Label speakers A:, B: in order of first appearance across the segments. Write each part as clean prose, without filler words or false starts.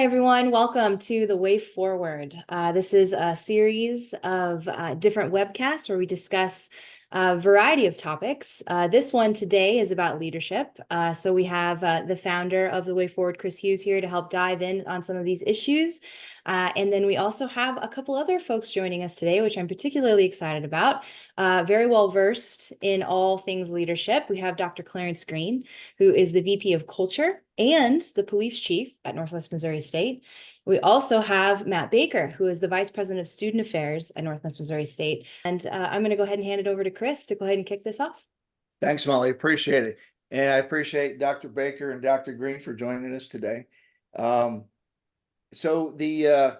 A: Hi, everyone. Welcome to The Way Forward. This is a series of different webcasts where we discuss a variety of topics. This one today is about leadership. So we have the founder of The Way Forward, Chris Hughes, here to help dive in on some of these issues. And then we also have a couple other folks joining us today, which I'm particularly excited about. Very well versed in all things leadership. We have Dr. Clarence Green, who is the VP of Culture and the police chief at Northwest Missouri State. We also have Matt Baker, who is the Vice President of Student Affairs at Northwest Missouri State. And I'm going to go ahead and hand it over to Chris to go ahead and kick this off.
B: Thanks, Molly. Appreciate it. And I appreciate Dr. Baker and Dr. Green for joining us today. So the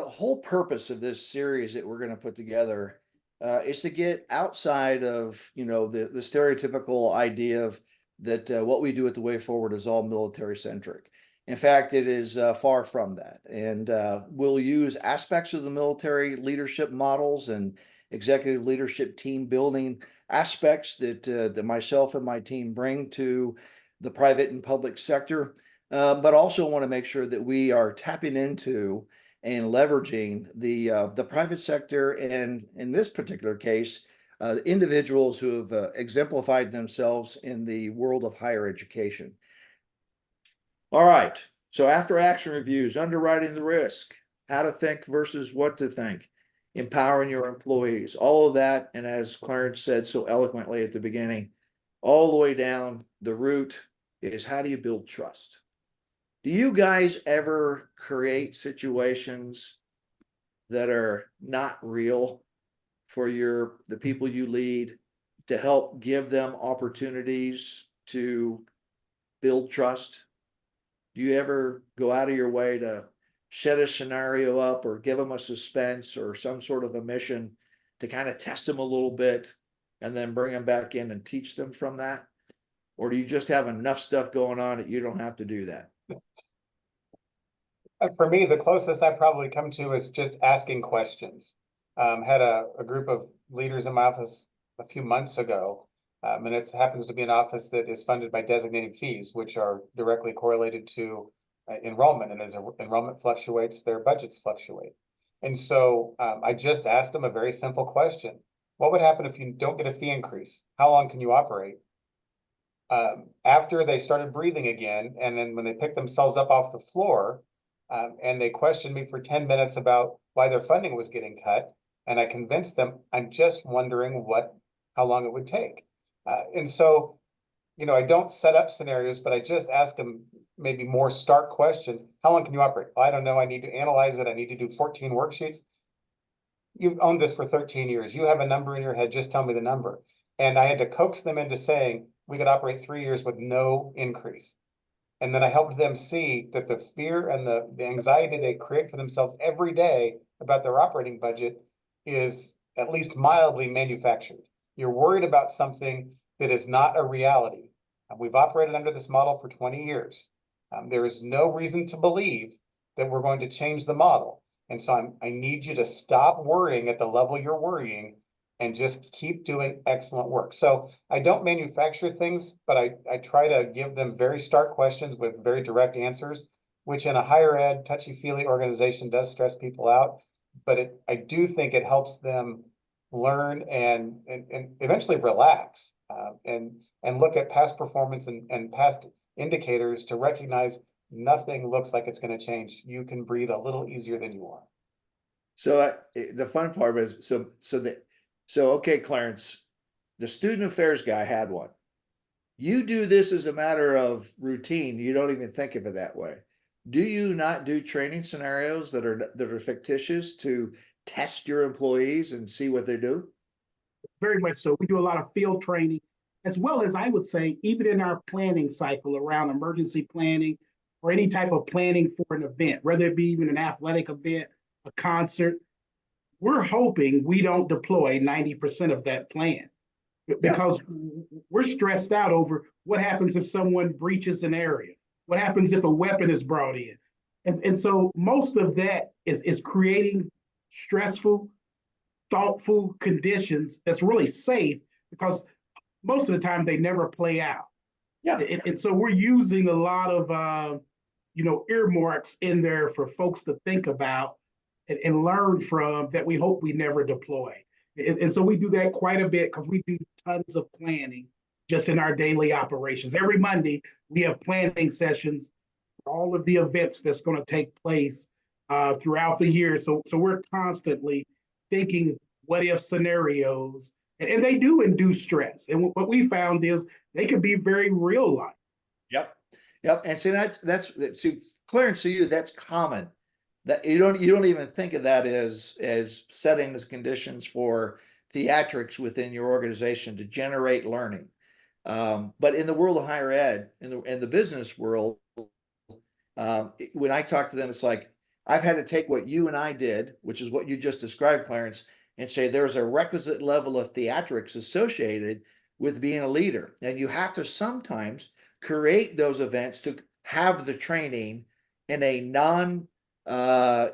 B: whole purpose of this series that we're going to put together is to get outside of the stereotypical idea of that what we do at the Way Forward is all military centric. In fact, it is far from that. And we'll use aspects of the military leadership models and executive leadership team building aspects that myself and my team bring to the private and public sector, but also want to make sure that we are tapping into and leveraging the private sector, and in this particular case, individuals who have exemplified themselves in the world of higher education. All right, so after action reviews, underwriting the risk, how to think versus what to think, empowering your employees, all of that. And as Clarence said so eloquently at the beginning, all the way down, the root is how do you build trust? Do you guys ever create situations that are not real for the people you lead to help give them opportunities to build trust? Do you ever go out of your way to set a scenario up or give them a suspense or some sort of a mission to kind of test them a little bit and then bring them back in and teach them from that? Or do you just have enough stuff going on that you don't have to do that?
C: For me, the closest I probably come to is just asking questions. Had a group of leaders in my office a few months ago, and it happens to be an office that is funded by designated fees, which are directly correlated to enrollment. And as enrollment fluctuates, their budgets fluctuate. And so I just asked them a very simple question. What would happen if you don't get a fee increase? How long can you operate? After they started breathing again, and then when they picked themselves up off the floor, and they questioned me for 10 minutes about why their funding was getting cut, and I convinced them, I'm just wondering how long it would take. And so, I don't set up scenarios, but I just ask them maybe more stark questions. How long can you operate? Well, I don't know. I need to analyze it. I need to do 14 worksheets. You've owned this for 13 years. You have a number in your head. Just tell me the number. And I had to coax them into saying we could operate 3 years with no increase. And then I helped them see that the fear and the anxiety they create for themselves every day about their operating budget is at least mildly manufactured. You're worried about something that is not a reality. We've operated under this model for 20 years. There is no reason to believe that we're going to change the model. And so I need you to stop worrying at the level you're worrying and just keep doing excellent work. So I don't manufacture things, but I try to give them very stark questions with very direct answers, which in a higher ed, touchy-feely organization does stress people out. But I do think it helps them learn and eventually relax and look at past performance and past indicators to recognize nothing looks like it's going to change. You can breathe a little easier than you are.
B: So the fun part is so okay, Clarence, the student affairs guy had one. You do this as a matter of routine. You don't even think of it that way. Do you not do training scenarios that are fictitious to test your employees and see what they do?
D: Very much so. We do a lot of field training, as well as I would say, even in our planning cycle around emergency planning or any type of planning for an event, whether it be even an athletic event, a concert, we're hoping we don't deploy 90% of that plan because we're stressed out over what happens if someone breaches an area, what happens if a weapon is brought in. And so most of that is creating stressful, thoughtful conditions that's really safe because most of the time they never play out.
B: Yeah.
D: And so we're using a lot of earmarks in there for folks to think about and learn from that we hope we never deploy. And so we do that quite a bit because we do tons of planning just in our daily operations. Every Monday, we have planning sessions for all of the events that's going to take place throughout the year. So we're constantly thinking what if scenarios, and they do induce stress. And what we found is they could be very real life.
B: Yep. Yep. And see, see, Clarence, to you, that's common. That you don't even think of that as setting the conditions for theatrics within your organization to generate learning. But in the world of higher ed, in the business world, when I talk to them, it's like I've had to take what you and I did, which is what you just described, Clarence, and say there's a requisite level of theatrics associated with being a leader, and you have to sometimes create those events to have the training in a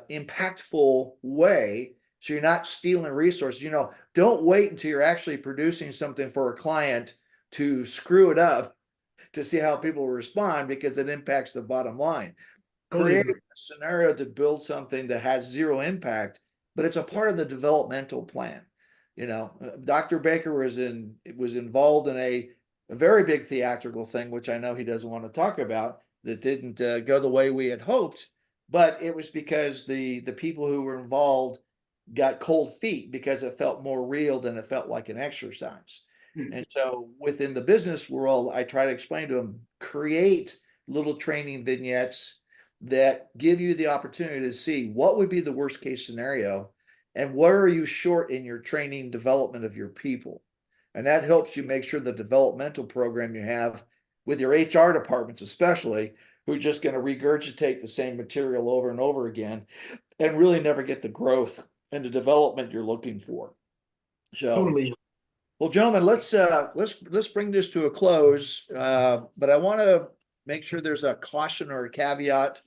B: impactful way, so you're not stealing resources. Don't wait until you're actually producing something for a client to screw it up to see how people respond, because it impacts the bottom line. Create a scenario to build something that has zero impact, but it's a part of the developmental plan. Dr. Baker was involved in a very big theatrical thing, which I know he doesn't want to talk about, that didn't go the way we had hoped. But it was because the people who were involved got cold feet because it felt more real than it felt like an exercise. And so within the business world, I try to explain to them, create little training vignettes that give you the opportunity to see what would be the worst case scenario and where are you short in your training development of your people. And that helps you make sure the developmental program you have with your HR departments, especially, who are just going to regurgitate the same material over and over again and really never get the growth and the development you're looking for. So,
D: Totally.
B: Well, gentlemen, let's bring this to a close. But I want to make sure there's a caution or a caveat.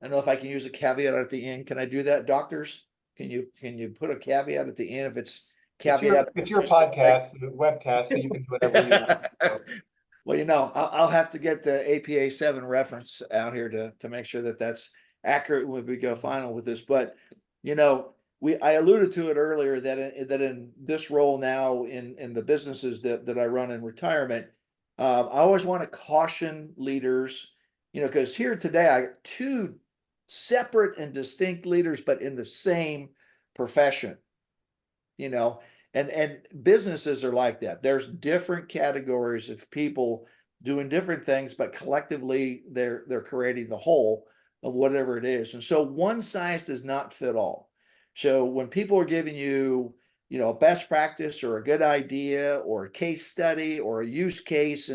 B: I don't know if I can use a caveat at the end. Can I do that, doctors? Can you put a caveat at the end if it's caveat?
C: It's your podcast, webcast, so you can do whatever you want. So.
B: Well, I'll have to get the APA 7 reference out here to make sure that that's accurate when we go final with this. But I alluded to it earlier that in this role now in the businesses that I run in retirement, I always want to caution leaders, because here today I got two separate and distinct leaders, but in the same profession, and businesses are like that. There's different categories of people doing different things, but collectively they're creating the whole of whatever it is. And so one size does not fit all. So when people are giving you, a best practice or a good idea or a case study or a use case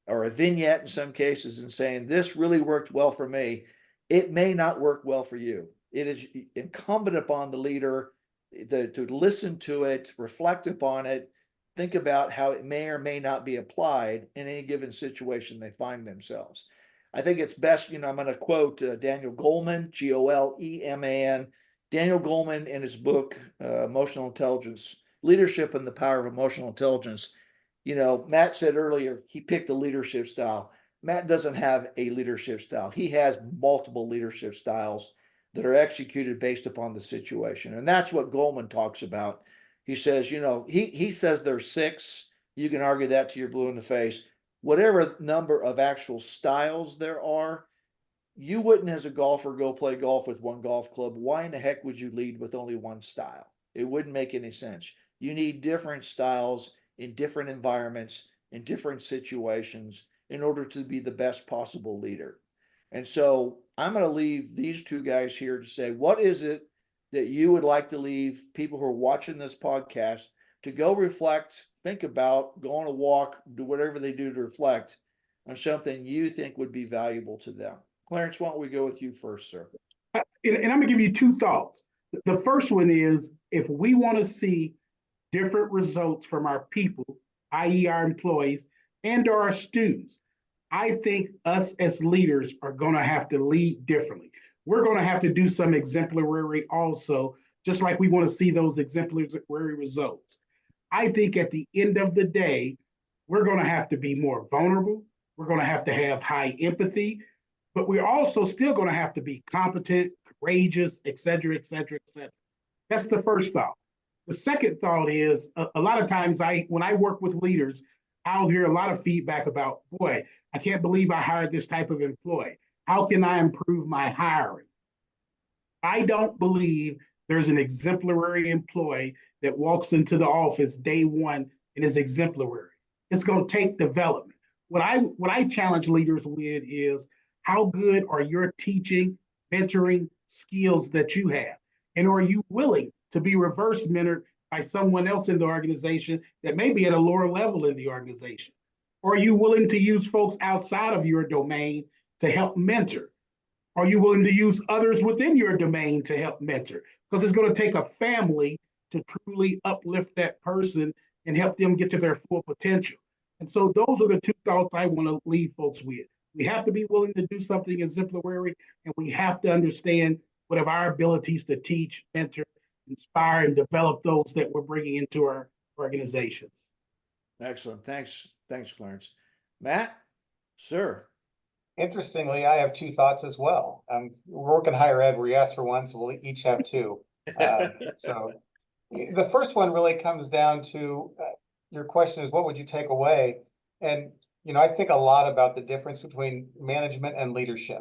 B: or a vignette in some cases and saying this really worked well for me, it may not work well for you. It is incumbent upon the leader to listen to it, reflect upon it, think about how it may or may not be applied in any given situation they find themselves. I think it's best, I'm going to quote Daniel Goleman, Goleman. Daniel Goleman, in his book, Emotional Intelligence, Leadership and the Power of Emotional Intelligence. Matt said earlier, he picked a leadership style. Matt doesn't have a leadership style. He has multiple leadership styles that are executed based upon the situation. And that's what Goleman talks about. He says, he says there's 6. You can argue that till you're blue in the face. Whatever number of actual styles there are, you wouldn't, as a golfer, go play golf with one golf club. Why in the heck would you lead with only one style? It wouldn't make any sense. You need different styles in different environments, in different situations, in order to be the best possible leader. And so I'm going to leave these two guys here to say, what is it that you would like to leave people who are watching this podcast to go reflect, think about, go on a walk, do whatever they do to reflect on something you think would be valuable to them? Clarence, why don't we go with you first, sir?
D: And I'm going to give you 2 thoughts. The first one is, if we want to see different results from our people, i.e. our employees and our students, I think us as leaders are going to have to lead differently. We're going to have to do some exemplary also, just like we want to see those exemplary results. I think at the end of the day, we're going to have to be more vulnerable. We're going to have high empathy. but we're also still going to have to be competent, courageous, et cetera, et cetera, et cetera. That's the first thought. The second thought is a lot of times when I work with leaders, I'll hear a lot of feedback about, boy, I can't believe I hired this type of employee. How can I improve my hiring? I don't believe there's an exemplary employee that walks into the office day one and is exemplary. It's going to take development. What I challenge leaders with is how good are your teaching, mentoring skills that you have? And are you willing to be reverse mentored by someone else in the organization that may be at a lower level in the organization? Or are you willing to use folks outside of your domain to help mentor? Are you willing to use others within your domain to help mentor? Because it's going to take a family to truly uplift that person and help them get to their full potential. And so those are the two thoughts I want to leave folks with. We have to be willing to do something exemplary, and we have to understand what are our abilities to teach, mentor, inspire, and develop those that we're bringing into our organizations.
B: Excellent. Thanks, Clarence. Matt, sir.
C: Interestingly, I have two thoughts as well. We're working higher ed where you ask for one, so we'll each have two. So the first one really comes down to your question is, what would you take away? And, I think a lot about the difference between management and leadership.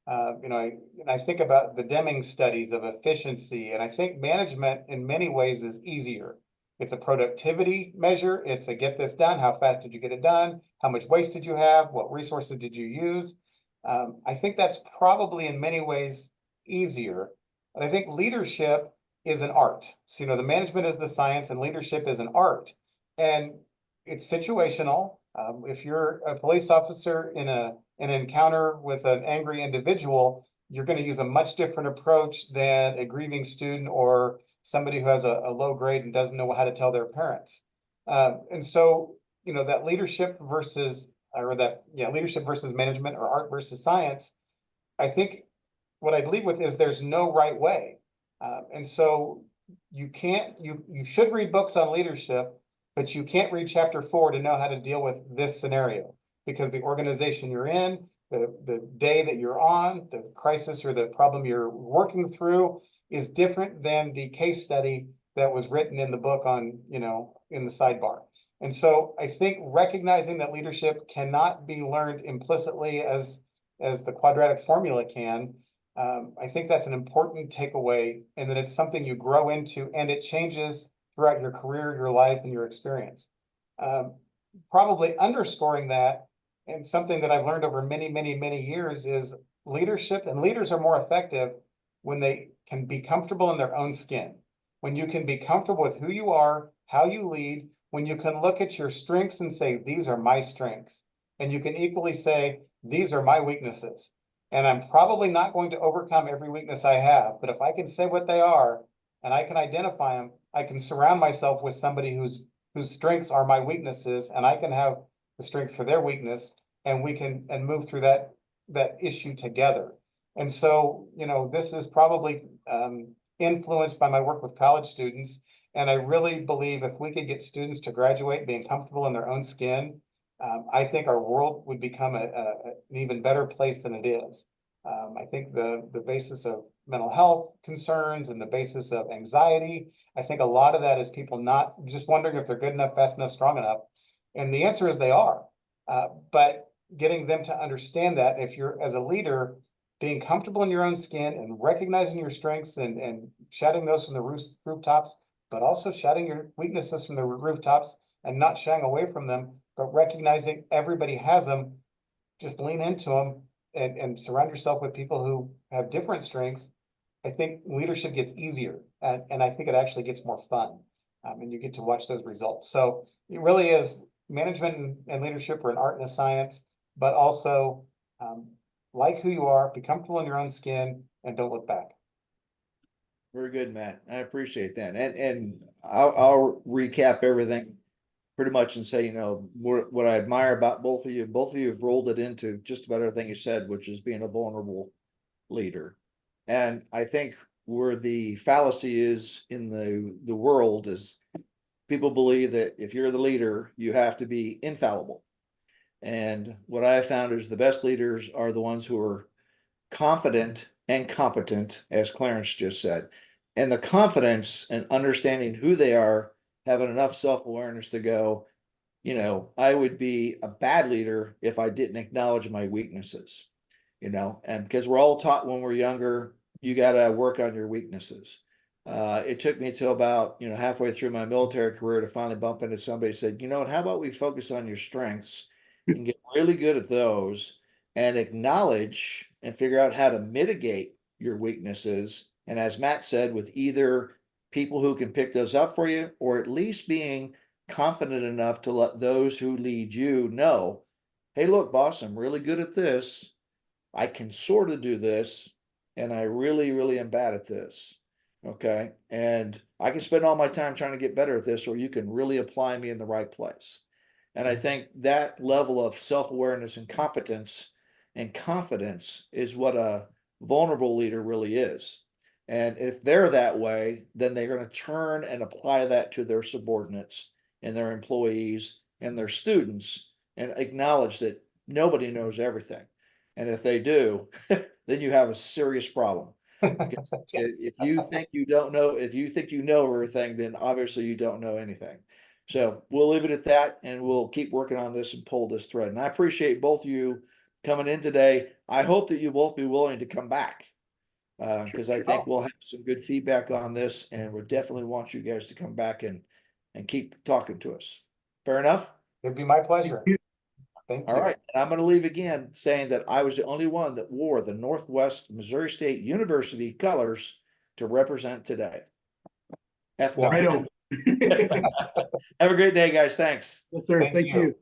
C: I think about the Deming studies of efficiency, and I think management in many ways is easier. It's a productivity measure. It's a get this done. How fast did you get it done? How much waste did you have? What resources did you use? I think that's probably in many ways easier. But I think leadership is an art. So, the management is the science and leadership is an art. And it's situational. If you're a police officer in an encounter with an angry individual, you're going to use a much different approach than a grieving student or somebody who has a low grade and doesn't know how to tell their parents. And so, that leadership versus management or art versus science, I think what I lead with is there's no right way. And so you should read books on leadership, but you can't read chapter 4 to know how to deal with this scenario, because the organization you're in, the day that you're on, the crisis or the problem you're working through is different than the case study that was written in the book on, in the sidebar. And so I think recognizing that leadership cannot be learned implicitly as the quadratic formula can, I think that's an important takeaway, and that it's something you grow into and it changes throughout your career, your life, and your experience. Probably underscoring that, and something that I've learned over many, many, many years, is leadership and leaders are more effective when they can be comfortable in their own skin. When you can be comfortable with who you are, how you lead, when you can look at your strengths and say, these are my strengths. And you can equally say, these are my weaknesses. And I'm probably not going to overcome every weakness I have, but if I can say what they are and I can identify them, I can surround myself with somebody whose strengths are my weaknesses, and I can have the strength for their weakness, and we can move through that issue together. And so, this is probably influenced by my work with college students. And I really believe if we could get students to graduate being comfortable in their own skin, I think our world would become an even better place than it is. I think the basis of mental health concerns and the basis of anxiety, I think a lot of that is people not just wondering if they're good enough, fast enough, strong enough. And the answer is they are. But getting them to understand that if you're, as a leader, being comfortable in your own skin and recognizing your strengths and shouting those from the rooftops, but also shouting your weaknesses from the rooftops and not shying away from them, but recognizing everybody has them, just lean into them and surround yourself with people who have different strengths. I think leadership gets easier, and I think it actually gets more fun, and you get to watch those results. So it really is, management and leadership are an art and a science, but also like who you are, be comfortable in your own skin, and don't look back.
B: Very good, Matt. I appreciate that. And I'll recap everything pretty much and say, what I admire about both of you have rolled it into just about everything you said, which is being a vulnerable leader. And I think where the fallacy is in the world is people believe that if you're the leader, you have to be infallible. And what I have found is the best leaders are the ones who are confident and competent, as Clarence just said. And the confidence and understanding who they are, having enough self-awareness to go, you know, I would be a bad leader if I didn't acknowledge my weaknesses, you know, and because we're all taught when we're younger, you got to work on your weaknesses. It took me till about, you know, halfway through my military career to finally bump into somebody who said, you know what, how about we focus on your strengths and get really good at those and acknowledge and figure out how to mitigate your weaknesses. And as Matt said, with either people who can pick those up for you, or at least being confident enough to let those who lead you know, hey, look, boss, I'm really good at this. I can sort of do this, and I really, really am bad at this. Okay. And I can spend all my time trying to get better at this, or you can really apply me in the right place. And I think that level of self-awareness and competence and confidence is what a vulnerable leader really is. And if they're that way, then they're going to turn and apply that to their subordinates and their employees and their students and acknowledge that nobody knows everything. And if they do, then you have a serious problem. If you think you don't know, if you think you know everything, then obviously you don't know anything. So we'll leave it at that, and we'll keep working on this and pull this thread. And I appreciate both of you coming in today. I hope that you both be willing to come back, because I think we'll have some good feedback on this, and we definitely want you guys to come back and keep talking to us. Fair enough?
C: It'd be my pleasure. Thank you.
B: All right. And I'm going to leave again saying that I was the only one that wore the Northwest Missouri State University colors to represent today.
D: Right
B: FYI.
D: on.
B: Have a great day, guys. Thanks.
D: Yes, sir.
C: Thank
D: Thank
C: you.
D: you.